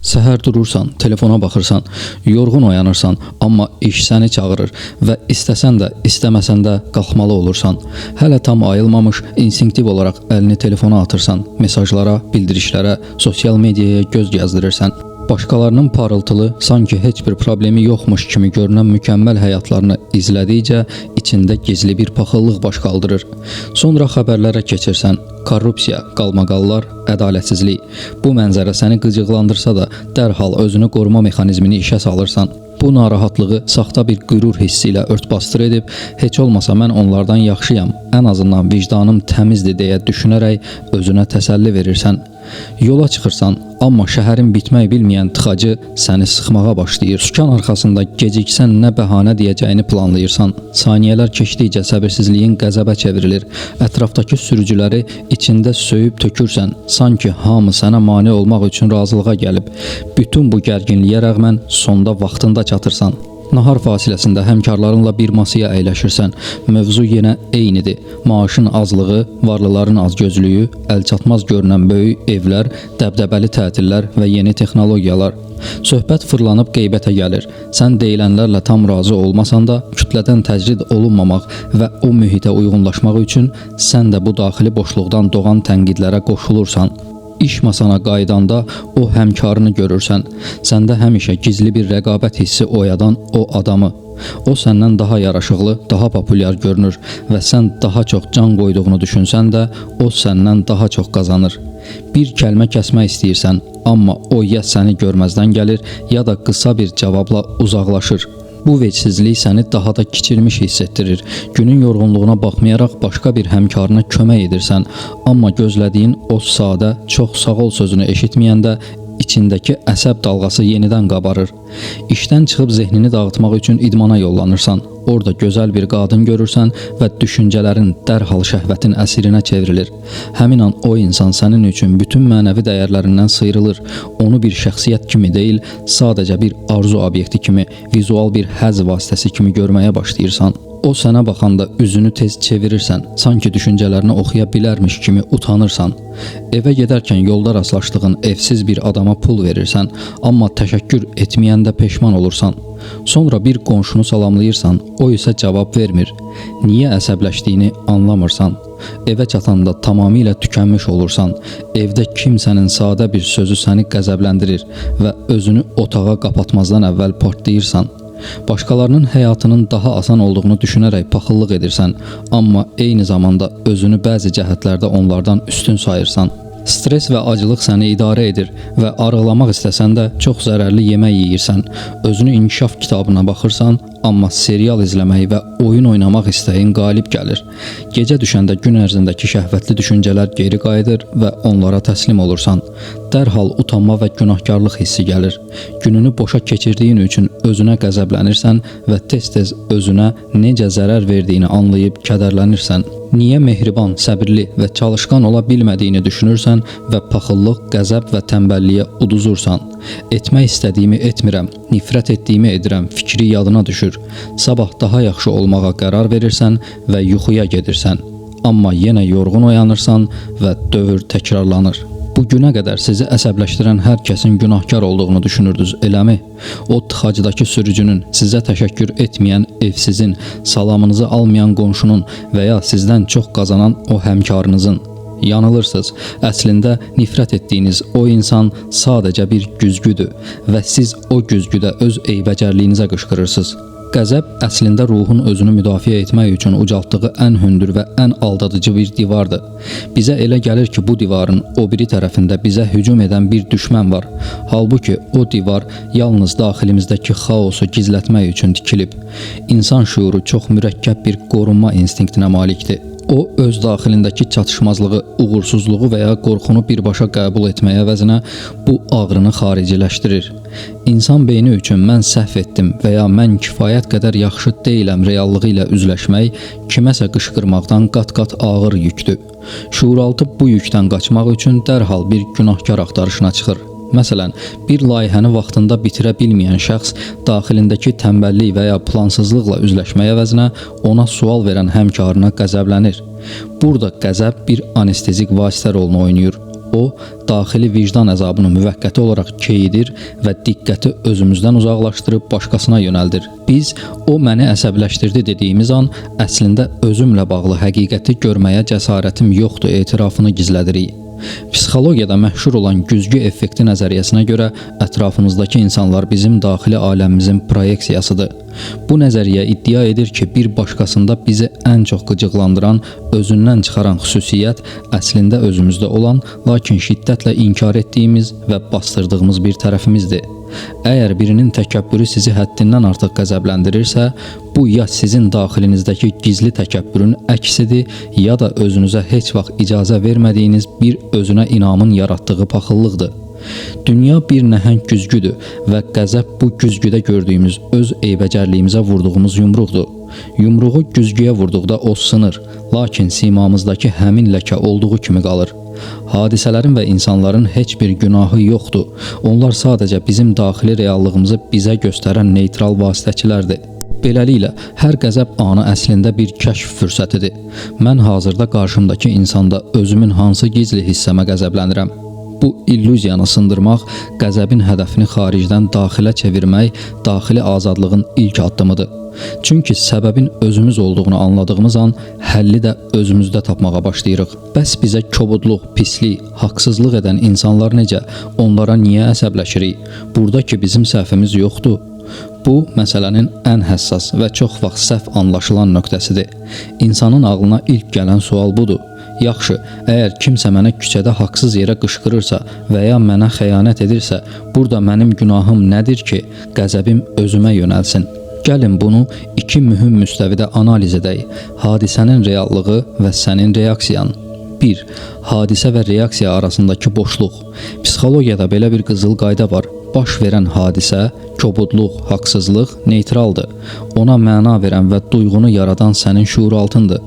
Səhər durursan, telefona baxırsan, yorğun oyanırsan, amma iş səni çağırır və istəsən də, istəməsən də qalxmalı olursan. Hələ tam ayılmamış instinktiv olaraq əlini telefona atırsan, mesajlara, bildirişlərə, sosial mediaya göz gəzdirirsən. Başqalarının parıltılı, sanki heç bir problemi yoxmuş kimi görünən mükəmməl həyatlarını izlədikcə içində gizli bir paxıllıq baş qaldırır. Sonra xəbərlərə keçirsən. Korrupsiya, qalmaqallar, ədalətsizlik. Bu mənzərə səni qıcıqlandırsa da dərhal özünü qoruma mexanizmini işə salırsan. Bu narahatlığı saxta bir qürur hissi ilə örtbasdır edib, heç olmasa mən onlardan yaxşıyam, ən azından vicdanım təmizdir deyə düşünərək özünə təsəlli verirsən. Yola çıxırsan, amma şəhərin bitmək bilməyən tıxacı səni sıxmağa başlayır. Sükan arxasında geciksən nə bəhanə deyəcəyini planlayırsan. Saniyələr keçdikcə səbirsizliyin qəzəbə çevrilir. Ətrafdakı sürücüləri içində söyüb tökürsən. Sanki hamı sənə mane olmaq üçün razılığa gəlib. Bütün bu gərginliyə rəğmən sonda vaxtında çatırsan. Nahar fasiləsində həmkarlarınla bir masaya əyləşirsən. Mövzu yenə eynidir. Maaşın azlığı, varlıların azgözlüyü, əlçatmaz görünən böyük evlər, dəbdəbəli tətillər və yeni texnologiyalar. Söhbət fırlanıb qeybətə gəlir. Sən deyilənlərlə tam razı olmasan da, kütlədən təcrid olunmamaq və o mühitə uyğunlaşmaq üçün sən də bu daxili boşluqdan doğan tənqidlərə qoşulursan. İş masana qaydanda o həmkarını görürsən. Səndə həmişə gizli bir rəqabət hissi oyadan o adamı. O səndən daha yaraşıqlı, daha populyar görünür və sən daha çox can qoyduğunu düşünsən də, o səndən daha çox qazanır. Bir kəlmə kəsmək istəyirsən, amma o ya səni görməzdən gəlir, ya da qısa bir cavabla uzaqlaşır. Bu vecsizlik səni daha da kiçilmiş hiss etdirir. Günün yorğunluğuna baxmayaraq başqa bir həmkarına kömək edirsən, amma gözlədiyin o sadə, çox sağ ol sözünü eşitməyəndə içindəki əsəb dalğası yenidən qabarır. İşdən çıxıb zehnini dağıtmaq üçün idmana yollanırsan. Orada gözəl bir qadın görürsən və düşüncələrin dərhal şəhvətinəsirinə çevrilir. Həmin an o insan sənin üçün bütün mənəvi dəyərlərindən sıyrılır. Onu bir şəxsiyyət kimi deyil, sadəcə bir arzu obyekti kimi, vizual bir həzz vasitəsi kimi görməyə başlayırsan. O sənə baxanda üzünü tez çevirirsən, sanki düşüncələrini oxuya bilərmiş kimi utanırsan. Evə gedərkən yolda rastlaşdığın evsiz bir adama pul verirsən, amma təşəkkür etməyəndə peşman olursan. Sonra bir qonşunu salamlayırsan, o isə cavab vermir. Niyə əsəbləşdiyini anlamırsan. Evə çatanda tamamilə tükənmiş olursan. Evdə kimsənin sadə bir sözü səni qəzəbləndirir və özünü otağa qapatmazdan əvvəl partlayırsan. Başqalarının həyatının daha asan olduğunu düşünərək paxıllıq edirsən, amma eyni zamanda özünü bəzi cəhətlərdə onlardan üstün sayırsan. Stres və acılıq səni idarə edir və arıqlamaq istəsən də çox zərərli yemək yeyirsən. Özünü inkişaf kitabına baxırsan, amma serial izləmək və oyun oynamaq istəyin qalib gəlir. Gecə düşəndə gün ərzindəki şəhvətli düşüncələr geri qayıdır və onlara təslim olursan. Dərhal utanma və günahkarlıq hissi gəlir. Gününü boşa keçirdiyin üçün özünə qəzəblənirsən və tez-tez özünə necə zərər verdiyini anlayıb kədərlənirsən. Niyə mehriban, səbirli və çalışqan ola bilmədiyini düşünürsən və paxıllıq, qəzəb və tənbəlliyə uduzursan. Etmək istədiyimi etmirəm, nifrət etdiyimi edirəm fikri yadına düşür. Sabah daha yaxşı olmağa qərar verirsən və yuxuya gedirsən. Amma yenə yorğun oyanırsan və dövr təkrarlanır. Bugünə qədər sizi əsəbləşdirən hər kəsin günahkar olduğunu düşünürdünüz, eləmi? O tıxacıdakı sürücünün, sizə təşəkkür etməyən evsizin, salamınızı almayan qonşunun və ya sizdən çox qazanan o həmkarınızın. Yanılırsınız. Əslində nifrət etdiyiniz o insan sadəcə bir güzgüdür və siz o güzgüdə öz eybəcərliyinizə qışqırırsınız. Qəzəb əslində ruhun özünü müdafiə etmək üçün ucaltdığı ən hündür və ən aldadıcı bir divardır. Bizə elə gəlir ki, bu divarın o biri tərəfində bizə hücum edən bir düşmən var. Halbuki o divar yalnız daxilimizdəki xaosu gizlətmək üçün tikilib. İnsan şüuru çox mürəkkəb bir qorunma instinktinə malikdir. O, öz daxilindəki çatışmazlığı, uğursuzluğu və ya qorxunu birbaşa qəbul etməyə əvəzinə bu ağrını xariciləşdirir. İnsan beyni üçün mən səhv etdim və ya mən kifayət qədər yaxşı deyiləm reallığı ilə üzləşmək kiməsə qışqırmaqdan qat-qat ağır yükdür. Şuuraltı bu yükdən qaçmaq üçün dərhal bir günahkar axtarışına çıxır. Məsələn, bir layihəni vaxtında bitirə bilməyən şəxs daxilindəki tənbəllik və ya plansızlıqla üzləşməyə əvəzinə ona sual verən həmkarına qəzəblənir. Burada qəzəb bir anestezik vasitə rolunu oynayır. O, daxili vicdan əzabını müvəqqəti olaraq keyidir və diqqəti özümüzdən uzaqlaşdırıb başqasına yönəldir. Biz o məni əsəbləşdirdi dediyimiz an əslində özümlə bağlı həqiqəti görməyə cəsarətim yoxdur etirafını gizlədirik. Psixologiyada məşhur olan güzgü effekti nəzəriyyəsinə görə ətrafımızdakı insanlar bizim daxili aləmimizin proyeksiyasıdır. Bu nəzəriyyə iddia edir ki, bir başqasında bizi ən çox qıcıqlandıran, özündən çıxaran xüsusiyyət əslində özümüzdə olan, lakin şiddətlə inkar etdiyimiz və bastırdığımız bir tərəfimizdir. Əgər birinin təkəbbürü sizi həddindən artıq qəzəbləndirirsə, bu ya sizin daxilinizdəki gizli təkəbbürün əksidir, ya da özünüzə heç vaxt icazə vermədiyiniz bir özünə inamın yaratdığı paxıllıqdır. Dünya bir nəhəng güzgüdür və qəzəb bu güzgüdə gördüyümüz öz eybəcərliyimizə vurduğumuz yumruqdur. Yumruğu güzgüyə vurduqda o sınır, lakin simamızdakı həmin ləkə olduğu kimi qalır. Hadisələrin və insanların heç bir günahı yoxdur. Onlar sadəcə bizim daxili reallığımızı bizə göstərən neytral vasitəçilərdir. Beləliklə, hər qəzəb anı əslində bir kəşf fürsətidir. Mən hazırda qarşımdakı insanda özümün hansı gizli hissəmə qəzəblənirəm? Bu illüziyanı sındırmaq, qəzəbin hədəfini xaricdən daxilə çevirmək, daxili azadlığın ilk addımıdır. Çünki səbəbin özümüz olduğunu anladığımız an həlli də özümüzdə tapmağa başlayırıq. Bəs bizə kobudluq, pislik, haqsızlıq edən insanlar necə? Onlara niyə əsəbləşirik? Burada ki bizim səhvimiz yoxdur. Bu, məsələnin ən həssas və çox vaxt səhv anlaşılan nöqtəsidir. İnsanın ağlına ilk gələn sual budur. Yaxşı, əgər kimsə mənə küçədə haqsız yerə qışqırırsa və ya mənə xəyanət edirsə, burada mənim günahım nədir ki, qəzəbim özümə yönəlsin? Gəlin bunu iki mühüm müstəvidə analiz edək. Hadisənin reallığı və sənin reaksiyan. 1. Hadisə və reaksiya arasındakı boşluq. Psixologiyada belə bir qızıl qayda var. Baş verən hadisə, kobudluq, haqsızlıq neytraldır. Ona məna verən və duyğunu yaradan sənin şuuraltındır.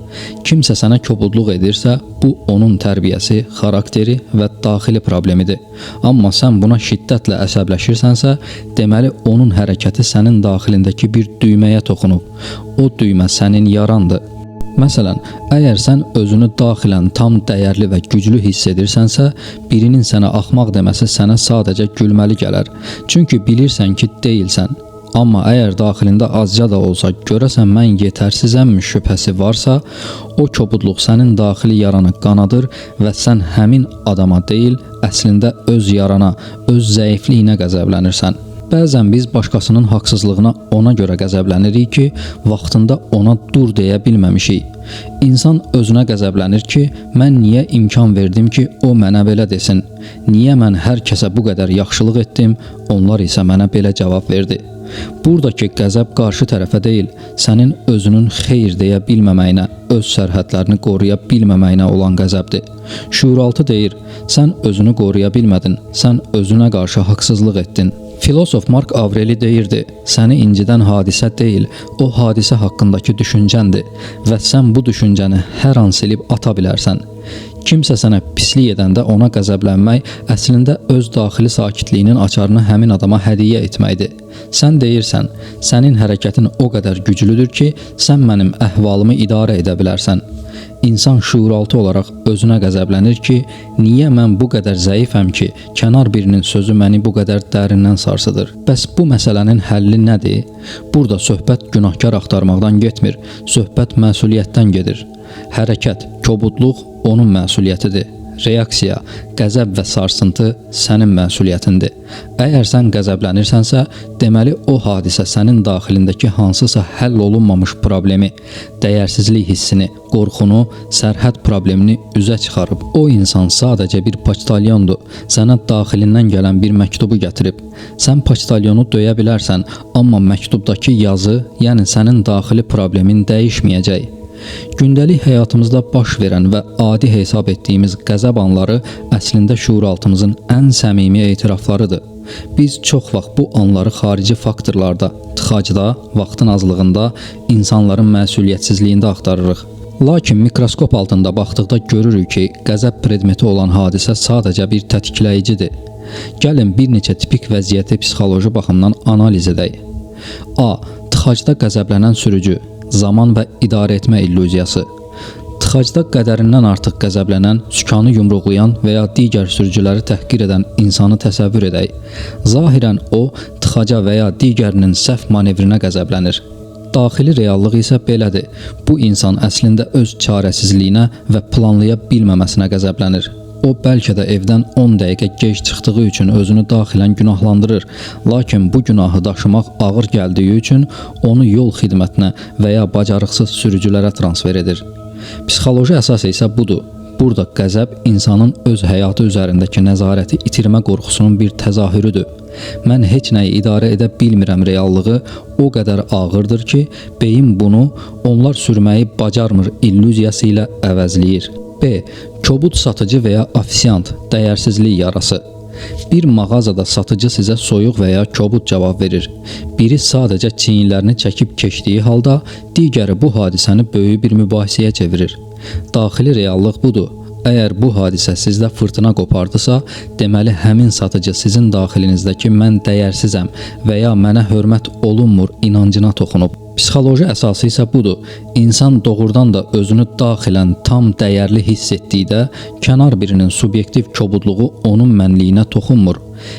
Kimsə sənə kobudluq edirsə, bu onun tərbiyəsi, xarakteri və daxili problemidir. Amma sən buna şiddətlə əsəbləşirsənsə, deməli onun hərəkəti sənin daxilindəki bir düyməyə toxunub. O düymə sənin yarandır. Məsələn, əgər sən özünü daxilən tam dəyərli və güclü hiss edirsənsə, birinin sənə axmaq deməsi sənə sadəcə gülməli gələr. Çünki bilirsən ki, deyilsən. Amma əgər daxilində azca da olsa, görəsən mən yetərsizəmmi şübhəsi varsa, o kobudluq sənin daxili yaranı qanadır və sən həmin adama deyil, əslində öz yarana, öz zəifliyinə qəzəblənirsən. Bəzən biz başqasının haqsızlığına ona görə qəzəblənirik ki, vaxtında ona dur deyə bilməmişik. İnsan özünə qəzəblənir ki, mən niyə imkan verdim ki, o mənə belə desin? Niyə mən hər kəsə bu qədər yaxşılıq etdim, onlar isə mənə belə cavab verdi? Buradakı qəzəb qarşı tərəfə deyil, sənin özünün xeyir deyə bilməməyinə, öz sərhədlərini qoruya bilməməyinə olan qəzəbdir. Şuuraltı deyir, sən özünü qoruya bilmədin, sən özünə qarşı haqsızlıq etdin. Filosof Mark Avreli deyirdi, səni incidən hadisə deyil, o hadisə haqqındakı düşüncəndir və sən bu düşüncəni hər an silib ata bilərsən. Kimsə sənə pislik edəndə ona qəzəblənmək əslində öz daxili sakitliyinin açarını həmin adama hədiyyə etməkdir. Sən deyirsən, sənin hərəkətin o qədər güclüdür ki, sən mənim əhvalımı idarə edə bilərsən. İnsan şuuraltı olaraq özünə qəzəblənir ki, niyə mən bu qədər zəifəm ki, kənar birinin sözü məni bu qədər dərindən sarsıdır. Bəs bu məsələnin həlli nədir? Burada söhbət günahkar axtarmaqdan getmir, söhbət məsuliyyətdən gedir. Hərəkət, kobudluq onun məsuliyyətidir. Reaksiya, qəzəb və sarsıntı sənin məsuliyyətindir. Əgər sən qəzəblənirsənsə, deməli o hadisə sənin daxilindəki hansısa həll olunmamış problemi, dəyərsizlik hissini, qorxunu, sərhəd problemini üzə çıxarıb. O insan sadəcə bir poçtalyondur, sənə daxilindən gələn bir məktubu gətirib. Sən poçtalyonu döyə bilərsən, amma məktubdakı yazı, yəni sənin daxili problemin dəyişməyəcək. Gündəlik həyatımızda baş verən və adi hesab etdiyimiz qəzəb anları əslində şuuraltımızın ən səmimi etiraflarıdır. Biz çox vaxt bu anları xarici faktorlarda, tıxacda, vaxtın azlığında, insanların məsuliyyətsizliyində axtarırıq. Lakin mikroskop altında baxdıqda görürük ki, qəzəb predmeti olan hadisə sadəcə bir tetikləyicidir. Gəlin bir neçə tipik vəziyyəti psixoloji baxımdan analiz edək. A. Tıxacda qəzəblənən sürücü. Zaman və idarə etmə illüziyası. Tıxacda qədərindən artıq qəzəblənən, sükanı yumruqlayan və ya digər sürücüləri təhqir edən insanı təsəvvür edək. Zahirən o, tıxaca və ya digərinin səhv manevrinə qəzəblənir. Daxili reallıq isə belədir. Bu insan əslində öz çarəsizliyinə və planlaya bilməməsinə qəzəblənir. O bəlkə də evdən 10 dəqiqə gec çıxdığı üçün özünü daxilən günahlandırır. Lakin bu günahı daşımaq ağır gəldiyi üçün onu yol xidmətinə və ya bacarıqsız sürücülərə transfer edir. Psixoloji əsas isə budur. Burada qəzəb insanın öz həyatı üzərindəki nəzarəti itirmə qorxusunun bir təzahürüdür. Mən heç nəyi idarə edə bilmirəm reallığı o qədər ağırdır ki, beyin bunu onlar sürməyi bacarmır illüziyası ilə əvəzləyir. B. Kobud satıcı və ya ofisiant, dəyərsizlik yarası. Bir mağazada satıcı sizə soyuq və ya kobud cavab verir. Biri sadəcə çiyinlərini çəkib keçdiyi halda, digəri bu hadisəni böyük bir mübahisəyə çevirir. Daxili reallıq budur. Əgər bu hadisə sizdə fırtına qopardısa, deməli həmin satıcı sizin daxilinizdəki mən dəyərsizəm və ya mənə hörmət olunmur inancına toxunub. Psixoloji əsası isə budur. İnsan doğrudan da özünü daxilən tam dəyərli hiss etdikdə, kənar birinin subyektiv kobudluğu onun mənliyinə toxunmur.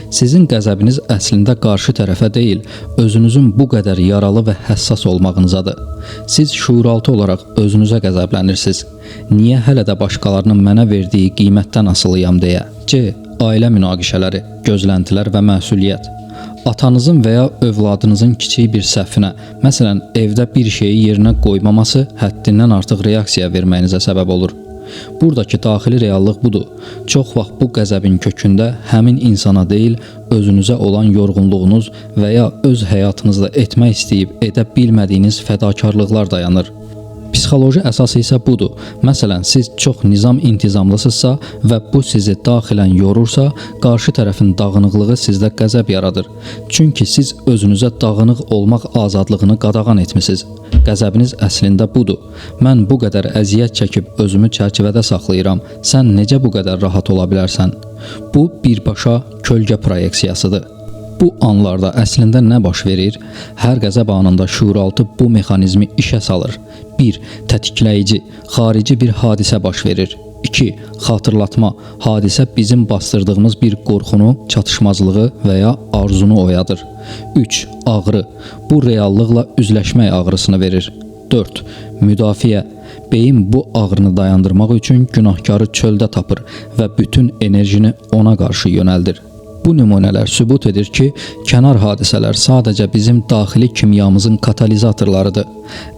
Sizin qəzəbiniz əslində qarşı tərəfə deyil, özünüzün bu qədər yaralı və həssas olmağınızadır. Siz şuuraltı olaraq özünüzə qəzəblənirsiniz. Niyə hələ də başqalarının mənə verdiyi qiymətdən asılıyam deyə? C. Ailə münaqişələri, gözləntilər və məsuliyyət. Atanızın və ya övladınızın kiçik bir səhvinə, məsələn, evdə bir şeyi yerinə qoymaması həddindən artıq reaksiya verməyinizə səbəb olur. Buradakı daxili reallıq budur. Çox vaxt bu qəzəbin kökündə həmin insana deyil, özünüzə olan yorğunluğunuz və ya öz həyatınızda etmək istəyib edə bilmədiyiniz fədakarlıqlar dayanır. Psixoloji əsası isə budur. Məsələn, siz çox nizam-intizamlısınızsa və bu sizi daxilən yorursa, qarşı tərəfin dağınıqlığı sizdə qəzəb yaradır. Çünki siz özünüzə dağınıq olmaq azadlığını qadağan etmisiniz. Qəzəbiniz əslində budur. Mən bu qədər əziyyət çəkib özümü çərçivədə saxlayıram. Sən necə bu qədər rahat ola bilərsən? Bu birbaşa kölgə proyeksiyasıdır. Bu anlarda əslində nə baş verir? Hər qəzəb anında şuuraltı bu mexanizmi işə salır. 1. Tətikləyici, xarici bir hadisə baş verir. 2. Xatırlatma, hadisə bizim bastırdığımız bir qorxunu, çatışmazlığı və ya arzunu oyadır. 3. Ağrı, bu reallıqla üzləşmək ağrısını verir. 4. Müdafiə, beyin bu ağrını dayandırmaq üçün günahkarı çöldə tapır və bütün enerjini ona qarşı yönəldir. Bu nümunələr sübut edir ki, kənar hadisələr sadəcə bizim daxili kimyamızın katalizatorlarıdır.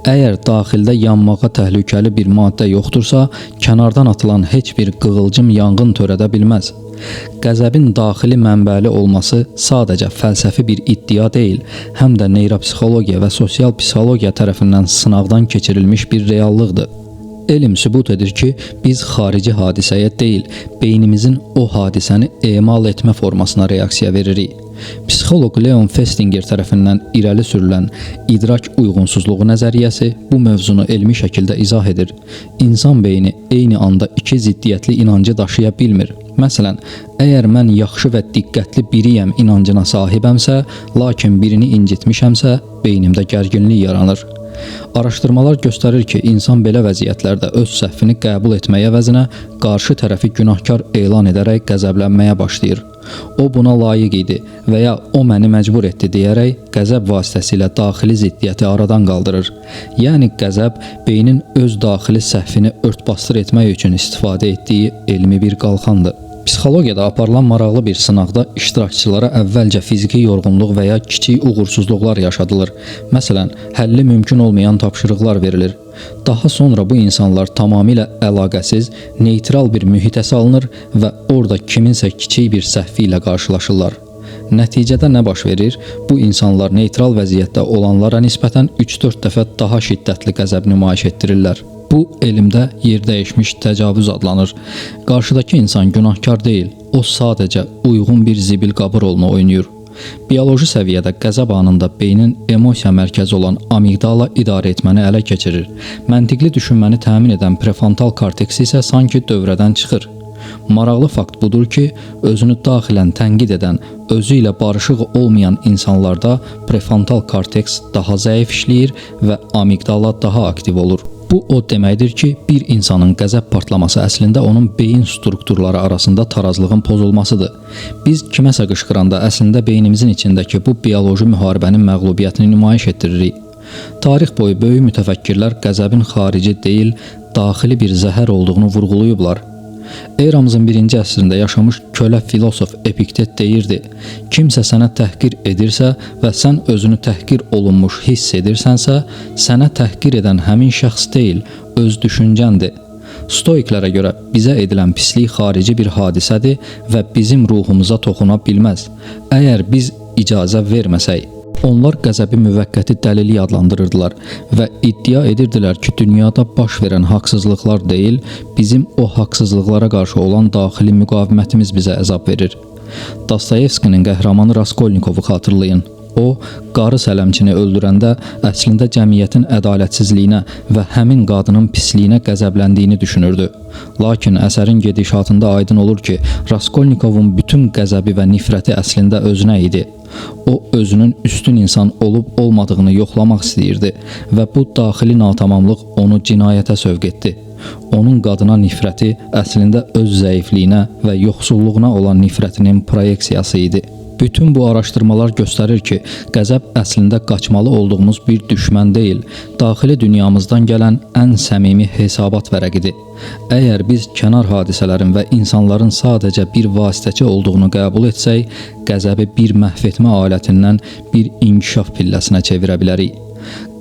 Əgər daxildə yanmağa təhlükəli bir maddə yoxdursa, kənardan atılan heç bir qığılcım yanğın törədə bilməz. Qəzəbin daxili mənbəli olması sadəcə fəlsəfi bir iddia deyil, həm də neyropsixologiya və sosial psixologiya tərəfindən sınaqdan keçirilmiş bir reallıqdır. Elm sübut edir ki, biz xarici hadisəyə deyil, beynimizin o hadisəni emal etmə formasına reaksiya veririk. Psixoloq Leon Festinger tərəfindən irəli sürülən idrak uyğunsuzluğu nəzəriyyəsi bu mövzunu elmi şəkildə izah edir. İnsan beyni eyni anda iki ziddiyyətli inancı daşıya bilmir. Məsələn, əgər mən yaxşı və diqqətli biriyəm inancına sahibəmsə, lakin birini incitmişəmsə, beynimdə gərginlik yaranır. Araşdırmalar göstərir ki, insan belə vəziyyətlərdə öz səhvini qəbul etməyə əvəzinə qarşı tərəfi günahkar elan edərək qəzəblənməyə başlayır. O buna layiq idi və ya o məni məcbur etdi deyərək qəzəb vasitəsilə daxili ziddiyyəti aradan qaldırır. Yəni qəzəb beynin öz daxili səhvini örtbasdır etmək üçün istifadə etdiyi elmi bir qalxandır. Psixologiyada aparılan maraqlı bir sınaqda iştirakçılara əvvəlcə fiziki yorğunluq və ya kiçik uğursuzluqlar yaşadılır. Məsələn, həlli mümkün olmayan tapşırıqlar verilir. Daha sonra bu insanlar tamamilə əlaqəsiz, neytral bir mühitə salınır və orada kiminsə kiçik bir səhvi ilə qarşılaşırlar. Nəticədə nə baş verir? Bu insanlar neytral vəziyyətdə olanlara nisbətən 3-4 dəfə daha şiddətli qəzəb nümayiş etdirirlər. Bu, elmdə yerdəyişmiş təcavüz adlanır. Qarşıdakı insan günahkar deyil, o sadəcə uyğun bir zibil qabı rolunu oynayır. Bioloji səviyyədə qəzəb anında beynin emosiya mərkəzi olan amigdala idarə etməni ələ keçirir. Məntiqli düşünməni təmin edən prefrontal korteks isə sanki dövrədən çıxır. Maraqlı fakt budur ki, özünü daxilən tənqid edən, özü ilə barışıq olmayan insanlarda prefrontal korteks daha zəif işləyir və amigdala daha aktiv olur. Bu o deməkdir ki, bir insanın qəzəb partlaması əslində onun beyin strukturları arasında tarazlığın pozulmasıdır. Biz kiməsə qışqıranda əslində beynimizin içindəki bu bioloji müharibənin məğlubiyyətini nümayiş etdiririk. Tarix boyu böyük mütəfəkkirlər qəzəbin xarici deyil, daxili bir zəhər olduğunu vurğulayıblar. Eramızın 1-ci əsrində yaşamış kölə filosof Epiktet deyirdi: kimsə sənə təhqir edirsə və sən özünü təhqir olunmuş hiss edirsənsə, sənə təhqir edən həmin şəxs deyil, öz düşüncəndir. Stoiklərə görə bizə edilən pislik xarici bir hadisədir və bizim ruhumuza toxuna bilməz. Əgər biz icazə verməsək, onlar qəzəbi müvəqqəti dəlillik adlandırırdılar və iddia edirdilər ki, dünyada baş verən haqsızlıqlar deyil, bizim o haqsızlıqlara qarşı olan daxili müqavimətimiz bizə əzab verir. Dostoyevskinin qəhrəmanı Raskolnikovu xatırlayın. O, qarı sələmçini öldürəndə əslində cəmiyyətin ədalətsizliyinə və həmin qadının pisliyinə qəzəbləndiyini düşünürdü. Lakin əsərin gedişatında aydın olur ki, Raskolnikovun bütün qəzəbi və nifrəti əslində özünə idi. O, özünün üstün insan olub-olmadığını yoxlamaq istəyirdi və bu daxili natamamlıq onu cinayətə sövq etdi. Onun qadına nifrəti əslində öz zəifliyinə və yoxsulluğuna olan nifrətinin proyeksiyası idi. Bütün bu araşdırmalar göstərir ki, qəzəb əslində qaçmalı olduğumuz bir düşmən deyil, daxili dünyamızdan gələn ən səmimi hesabat vərəqidir. Əgər biz kənar hadisələrin və insanların sadəcə bir vasitəçi olduğunu qəbul etsək, qəzəbi bir məhv etmə alətindən bir inkişaf pilləsinə çevirə bilərik.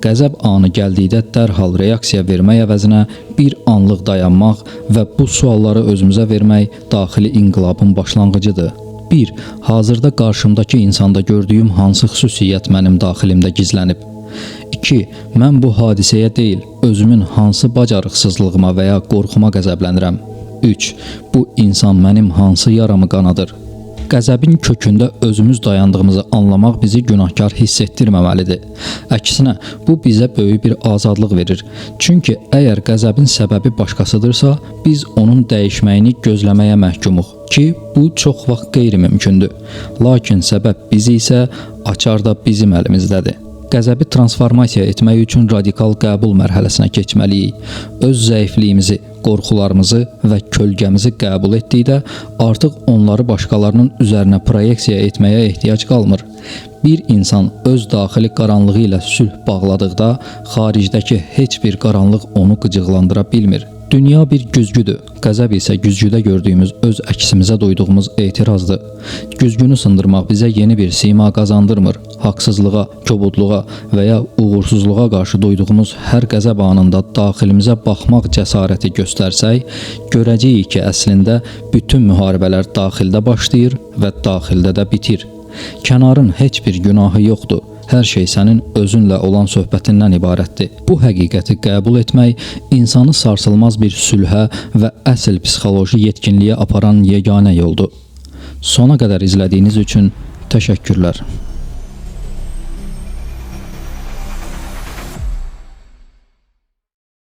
Qəzəb anı gəldikdə dərhal reaksiya vermək əvəzinə bir anlıq dayanmaq və bu sualları özümüzə vermək daxili inqilabın başlanğıcıdır. 1. Hazırda qarşımdakı insanda gördüyüm hansı xüsusiyyət mənim daxilimdə gizlənib? 2. Mən bu hadisəyə deyil, özümün hansı bacarıqsızlığıma və ya qorxuma qəzəblənirəm? 3. Bu insan mənim hansı yaramı qanadır? Qəzəbin kökündə özümüz dayandığımızı anlamaq bizi günahkar hiss etdirməməlidir. Əksinə, bu bizə böyük bir azadlıq verir. Çünki əgər qəzəbin səbəbi başqasıdırsa, biz onun dəyişməyini gözləməyə məhkumuq ki, bu çox vaxt qeyri-mümkündür. Lakin səbəb bizi isə açar da bizim əlimizdədir. Qəzəbi transformasiya etmək üçün radikal qəbul mərhələsinə keçməliyik. Öz zəifliyimizi, qorxularımızı və kölgəmizi qəbul etdikdə artıq onları başqalarının üzərinə proyeksiya etməyə ehtiyac qalmır. Bir insan öz daxili qaranlığı ilə sülh bağladıqda xaricdəki heç bir qaranlıq onu qıcıqlandıra bilmir. Dünya bir güzgüdür, qəzəb isə güzgüdə gördüyümüz öz əksimizə duyduğumuz etirazdır. Güzgünü sındırmaq bizə yeni bir sima qazandırmır. Haqsızlığa, kobudluğa və ya uğursuzluğa qarşı duyduğumuz hər qəzəb anında daxilimizə baxmaq cəsarəti göstərsək, görəcəyik ki, əslində bütün müharibələr daxildə başlayır və daxildə də bitir. Kənarın heç bir günahı yoxdur. Hər şey sənin özünlə olan söhbətindən ibarətdir. Bu həqiqəti qəbul etmək insanı sarsılmaz bir sülhə və əsl psixoloji yetkinliyə aparan yeganə yoldur. Sona qədər izlədiyiniz üçün təşəkkürlər.